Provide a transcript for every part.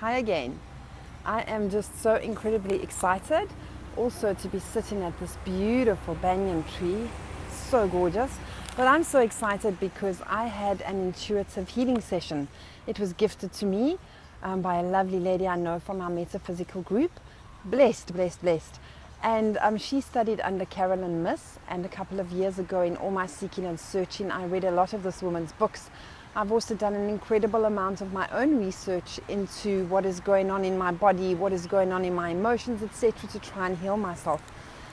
Hi again. I am just so incredibly excited also to be sitting at this beautiful banyan tree. So gorgeous. But I'm so excited because I had an intuitive healing session. It was gifted to me by a lovely lady I know from our metaphysical group. Blessed, blessed, blessed. And she studied under Carolyn Myss, and a couple of years ago in all my seeking and searching, I read a lot of this woman's books. I've also done an incredible amount of my own research into what is going on in my body, what is going on in my emotions, etc., to try and heal myself.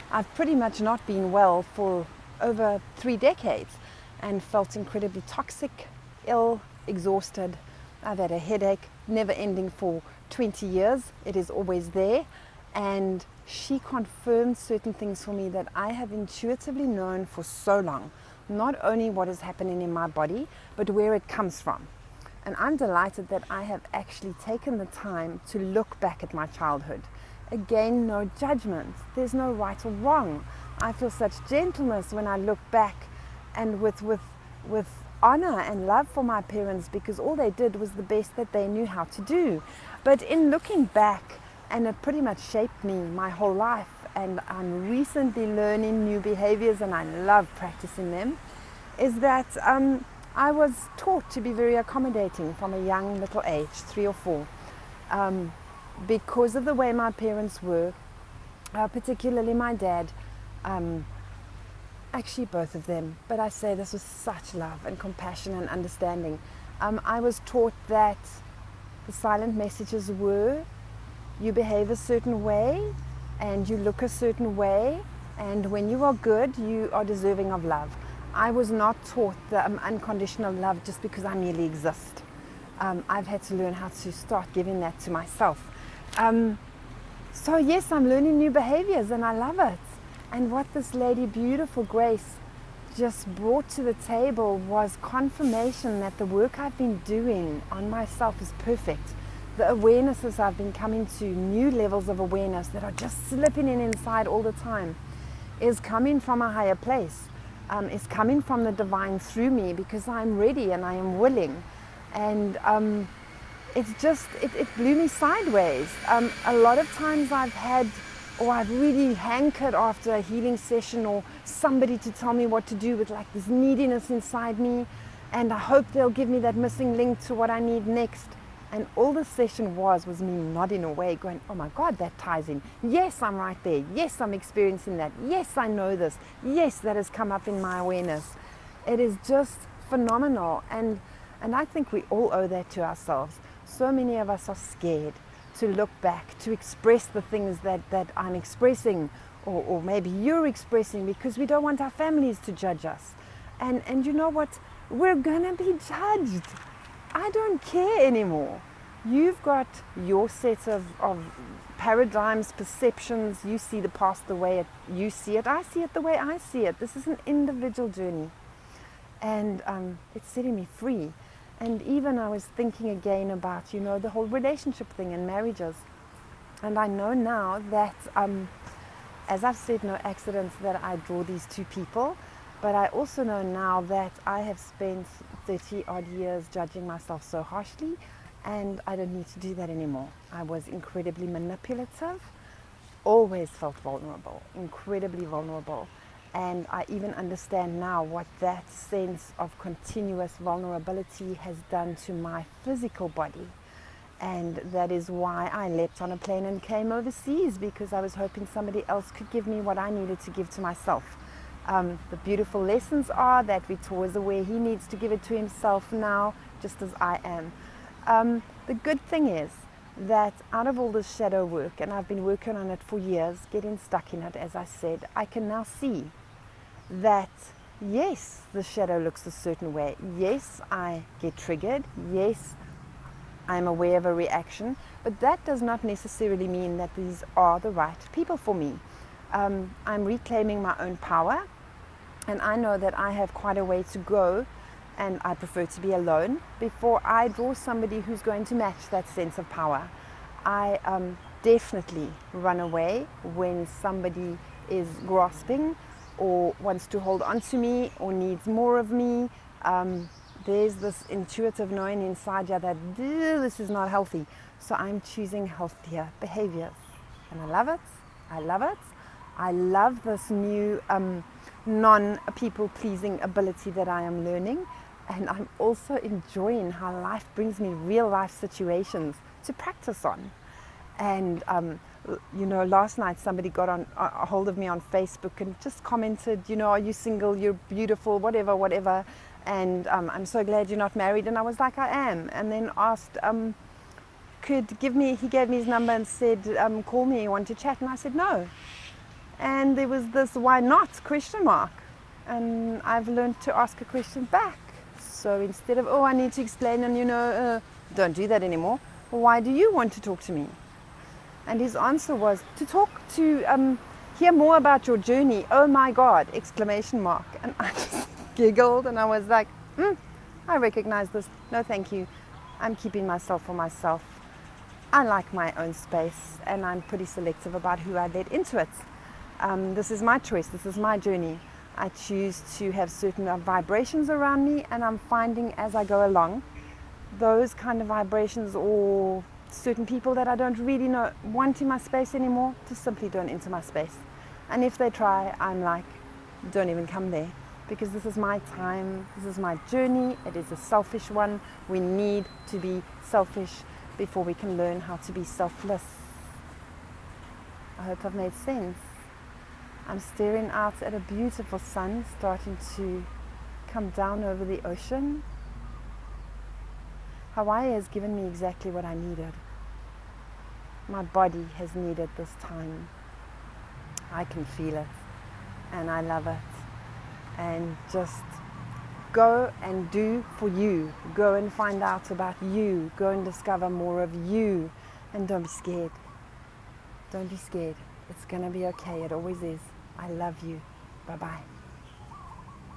I've pretty much not been well for over 3 decades and felt incredibly toxic, ill, exhausted. I've had a headache, never ending for 20 years. It is always there. And she confirmed certain things for me that I have intuitively known for so long. Not only what is happening in my body, but where it comes from. And I'm delighted that I have actually taken the time to look back at my childhood. Again, no judgment. There's no right or wrong. I feel such gentleness when I look back and with honor and love for my parents, because all they did was the best that they knew how to do. But in looking back, and it pretty much shaped me my whole life, and I'm recently learning new behaviors and I love practicing them, is that I was taught to be very accommodating from a young little age, 3 or 4, because of the way my parents were, particularly my dad, actually both of them, but I say this with such love and compassion and understanding. I was taught that the silent messages were, you behave a certain way and you look a certain way, and when you are good, you are deserving of love. I was not taught the unconditional love just because I merely exist. I've had to learn how to start giving that to myself. So yes, I'm learning new behaviors and I love it. And what this lady, beautiful Grace, just brought to the table was confirmation that the work I've been doing on myself is perfect. The awarenesses I've been coming to, new levels of awareness that are just slipping in inside all the time, is coming from a higher place, is coming from the divine through me, because I'm ready and I am willing. And it blew me sideways. A lot of times I've really hankered after a healing session or somebody to tell me what to do, with like this neediness inside me, and I hope they'll give me that missing link to what I need next. And all the session was me nodding away, going, oh my God, that ties in. Yes, I'm right there. Yes, I'm experiencing that. Yes, I know this. Yes, that has come up in my awareness. It is just phenomenal. And I think we all owe that to ourselves. So many of us are scared to look back, to express the things that I'm expressing, or maybe you're expressing, because we don't want our families to judge us. And you know what? We're going to be judged. I don't care anymore. You've got your set of paradigms, perceptions. You see the past the way you see it. I see it the way I see it. This is an individual journey. And it's setting me free. And even I was thinking again about, the whole relationship thing in marriages. And I know now that, as I've said, no accidents that I draw these two people. But I also know now that I have spent 30 odd years judging myself so harshly, and I don't need to do that anymore. I was incredibly manipulative, always felt vulnerable, incredibly vulnerable. And I even understand now what that sense of continuous vulnerability has done to my physical body. And that is why I leapt on a plane and came overseas, because I was hoping somebody else could give me what I needed to give to myself. The beautiful lessons are that Victor is aware he needs to give it to himself now, just as I am. The good thing is that out of all this shadow work, and I've been working on it for years, getting stuck in it, as I said, I can now see that, yes, the shadow looks a certain way. Yes, I get triggered. Yes, I'm aware of a reaction. But that does not necessarily mean that these are the right people for me. I'm reclaiming my own power, and I know that I have quite a way to go, and I prefer to be alone before I draw somebody who's going to match that sense of power. I definitely run away when somebody is grasping or wants to hold on to me or needs more of me. there's this intuitive knowing inside you that this is not healthy. So I'm choosing healthier behaviors. And I love it. I love it. I love this new non-people pleasing ability that I am learning. And I'm also enjoying how life brings me real life situations to practice on. And last night somebody got a hold of me on Facebook and just commented, are you single, you're beautiful, whatever. And I'm so glad you're not married. And I was like, I am. And then asked, he gave me his number and said, call me, you want to chat? And I said, no. And there was this why not question mark. And I've learned to ask a question back. So instead of, I need to explain and, don't do that anymore. Well, why do you want to talk to me? And his answer was to hear more about your journey. Oh my God, exclamation mark. And I just giggled and I was like, I recognize this. No, thank you. I'm keeping myself for myself. I like my own space and I'm pretty selective about who I let into it. This is my choice. This is my journey. I choose to have certain vibrations around me, and I'm finding as I go along, those kind of vibrations or certain people that I don't really want in my space anymore, just simply don't enter my space. And if they try, I'm like, don't even come there, because this is my time, this is my journey, it is a selfish one. We need to be selfish before we can learn how to be selfless. I hope I've made sense. I'm staring out at a beautiful sun starting to come down over the ocean. Hawaii has given me exactly what I needed. My body has needed this time. I can feel it and I love it. And just go and do for you. Go and find out about you. Go and discover more of you. And don't be scared. Don't be scared. It's going to be okay. It always is. I love you. Bye-bye.